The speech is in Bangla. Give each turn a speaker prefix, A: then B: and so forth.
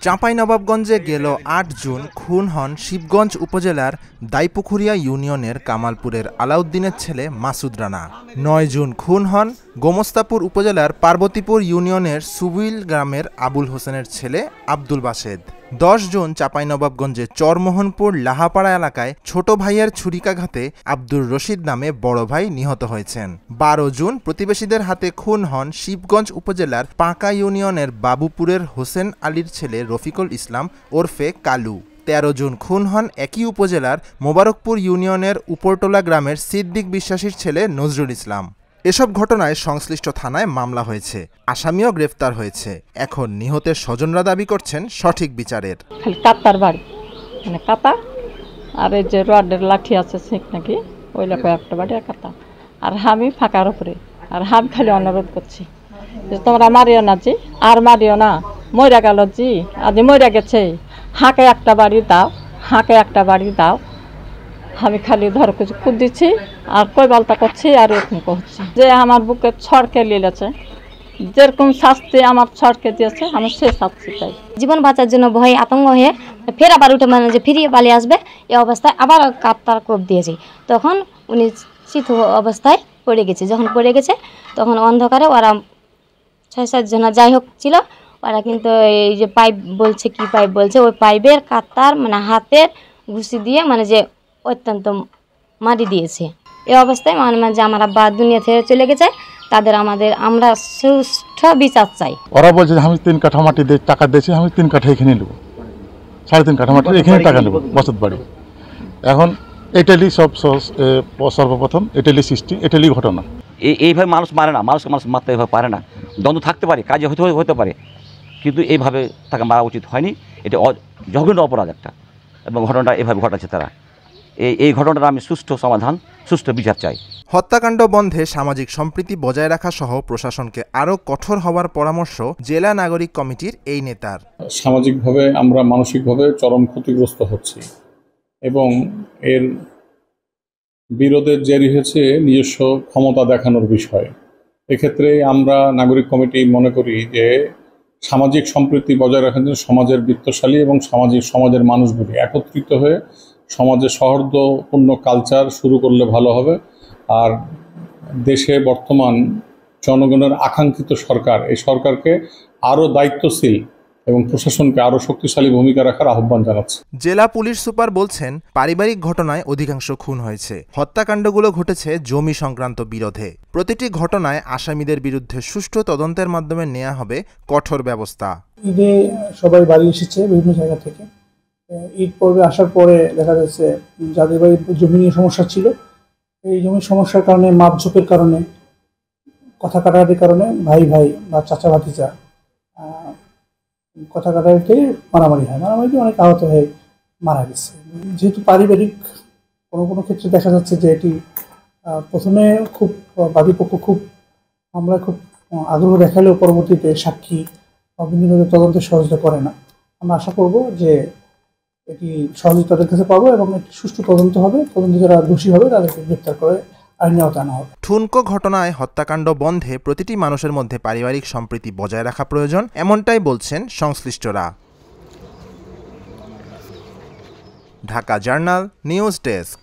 A: চাঁপাইনবাবগঞ্জে গেল ৮ জুন খুন হন শিবগঞ্জ উপজেলার দাইপুখুরিয়া ইউনিয়নের কামালপুরের আলাউদ্দিনের ছেলে মাসুদ রানা। ৯ জুন খুন হন গোমস্তাপুর উপজেলার পার্বতীপুর ইউনিয়নের সুবিল গ্রামের আবুল হোসেনের ছেলে আব্দুল বাসেদ। ১০ জুন চাঁপাইনবাবগঞ্জে চরমোহনপুর লাহাপাড়া এলাকায় ছোট ভাইয়ের ছুরিকাঘাতে আব্দুর রশিদ নামে বড় ভাই নিহত হয়েছেন। ১২ জুন প্রতিবেশীদের হাতে খুন হন শিবগঞ্জ উপজেলার পাঁকা ইউনিয়নের বাবুপুরের হোসেন আলীর ছেলে রফিকুল ইসলাম ওরফে কালু। ১৩ জুন খুন হন একই উপজেলার মোবারকপুর ইউনিয়নের উপরটোলা গ্রামের সিদ্দিক বিশ্বাসীর ছেলে নজরুল ইসলাম। এসব ঘটনায় সংশ্লিষ্ট থানায় মামলা হয়েছে, আসামিও গ্রেফতার হয়েছে। এখন নিহতের স্বজনরা দাবি করছেন সঠিক বিচারের।
B: খালি কাতার বাড়ি মানে কাতা আর এই যে রডের লাঠি আছে ঠিক নাকি ওই লোক একটা বাড়ি আর কাতা আর আমি ফাঁকার উপরে আর আমি খালি অনুরোধ করছি যে তোমরা মারিও না জি, আর মারিও না, মইরা গেল জি, আজ মইরা গেছে, হাঁকে একটা বাড়ি দাও, হাঁকে একটা বাড়ি দাও। আমি খালি ধরো কিছু খুদ দিচ্ছি আর কই বালতা করছি আর এরকম করছি যে আমার বুকে ছড়কে লিলেছে, যেরকম শাস্তি আমার ছড়কে দিয়েছে আমি সে শাস্তি চাই।
C: জীবন বাঁচার জন্য ভয়ে আতঙ্ক হয়ে ফের আবার উঠে মানে যে ফিরিয়ে পালিয়ে আসবে এই অবস্থায় আবার কাপ্তার কোপ দিয়েছি। তখন উনি শীত অবস্থায় পড়ে গেছে। যখন পড়ে গেছে তখন অন্ধকারে ওরা ৬-৭ জন যাই হোক ছিল, ওরা কিন্তু এই যে পাইপ বলছে কি পাইপ বলছে ওই পাইপের কাতার মানে হাতের ঘুষি দিয়ে মানে যে অত্যন্ত মারি দিয়েছে। এই অবস্থায় মানে যে আমার আব্বা দুনিয়া থেকে চলে গেছে, তাদের আমরা সুষ্ঠু বিচার চাই।
D: ওরা বলছে আমি ৩ কাঠা মাটি দিয়ে টাকা দিয়েছি, আমি 3 কাঠা এখানে নেবো, 3.5 কাঠা মাটি এখানে টাকা নেবো বসত বাড়ি। এখন এটালি সর্বপ্রথম এটালি সৃষ্টি, এটালি ঘটনা।
E: এইভাবে মানুষ মারে না, মানুষ মারতে এইভাবে পারে না। দ্বন্দ্ব থাকতে পারে, কাজে হতে পারে, কিন্তু এইভাবে তাকে মারা উচিত হয়নি। এটা জঘন্য অপরাধ একটা, এবং ঘটনাটা এভাবে ঘটাচ্ছে তারা। এই ঘটনাটা আমি সুষ্ঠু সমাধান, সুষ্ঠু বিচার চাই।
A: হত্যাকাণ্ড বন্ধে সামাজিক সম্প্রীতি বজায় রাখা সহ প্রশাসনকে আরও কঠোর হওয়ার পরামর্শ জেলা নাগরিক কমিটির এই নেতার।
F: সামাজিকভাবে আমরা মানসিকভাবে চরম ক্ষতিগ্রস্ত হচ্ছি এবং এর বিরোধের জারি হয়েছে নিজস্ব ক্ষমতা দেখানোর বিষয়। এক্ষেত্রে আমরা নাগরিক কমিটি মনে করি যে সামাজিক সম্প্রীতি বজায় রাখার জন্য সমাজের বিত্তশালী এবং সমাজের মানুষগুলি একত্রিত হয়ে সমাজে সৌহার্দ্যপূর্ণ কালচার শুরু করলে ভালো হবে। আর দেশে বর্তমান জনগণের আকাঙ্ক্ষিত সরকার, এই সরকারকে আরও দায়িত্বশীল এবং প্রশাসনকে আরও শক্তিশালী ভূমিকা রাখার আহ্বান জানাচ্ছে।
A: জেলা পুলিশ সুপার বলছেন, পারিবারিক ঘটনায় অধিকাংশ খুন হয়েছে। হত্যাকাণ্ডগুলো ঘটেছে জমি সংক্রান্ত বিরোধে। প্রতিটি ঘটনায় আসামিদের বিরুদ্ধে সুষ্ঠু তদন্তের মাধ্যমে নেওয়া হবে কঠোর ব্যবস্থা।
G: ঈদে সবাই বাড়ি এসেছে বিভিন্ন জায়গা থেকে। ঈদ পর্বে আসার পরে দেখা যাচ্ছে যাদের বাড়ি জমি নিয়ে সমস্যা ছিল, এই জমির সমস্যার কারণে মাপঝোপের কারণে, কথা কাটাকাটির কারণে ভাই বা চাচা ভাতিজা কথা কাটাকাটি মারামারি হয়, মারামারিতে অনেক আহত হয়ে মারা গেছে। যেহেতু পারিবারিক কোনো ক্ষেত্রে দেখা যাচ্ছে যে এটি প্রথমে খুব বাদীপক্ষ আমরা খুব আগ্রহ দেখালেও পরবর্তীতে সাক্ষী বা বিভিন্ন তদন্তের সহযোগিতা করে না। আমরা আশা করব যে এটি সহজে তাদের কাছে পাবো এবং একটি সুষ্ঠু তদন্ত হবে। তদন্তে যারা দোষী হবে তাদেরকে গ্রেপ্তার করে আইনের আওতায় আনা হবে।
A: ঠুনকো ঘটনায় হত্যাকাণ্ড বন্ধে প্রতিটি মানুষের মধ্যে পারিবারিক সম্প্রীতি বজায় রাখা প্রয়োজন, এমনটাই বলছেন সংশ্লিষ্টরা। Dhaka journal news desk.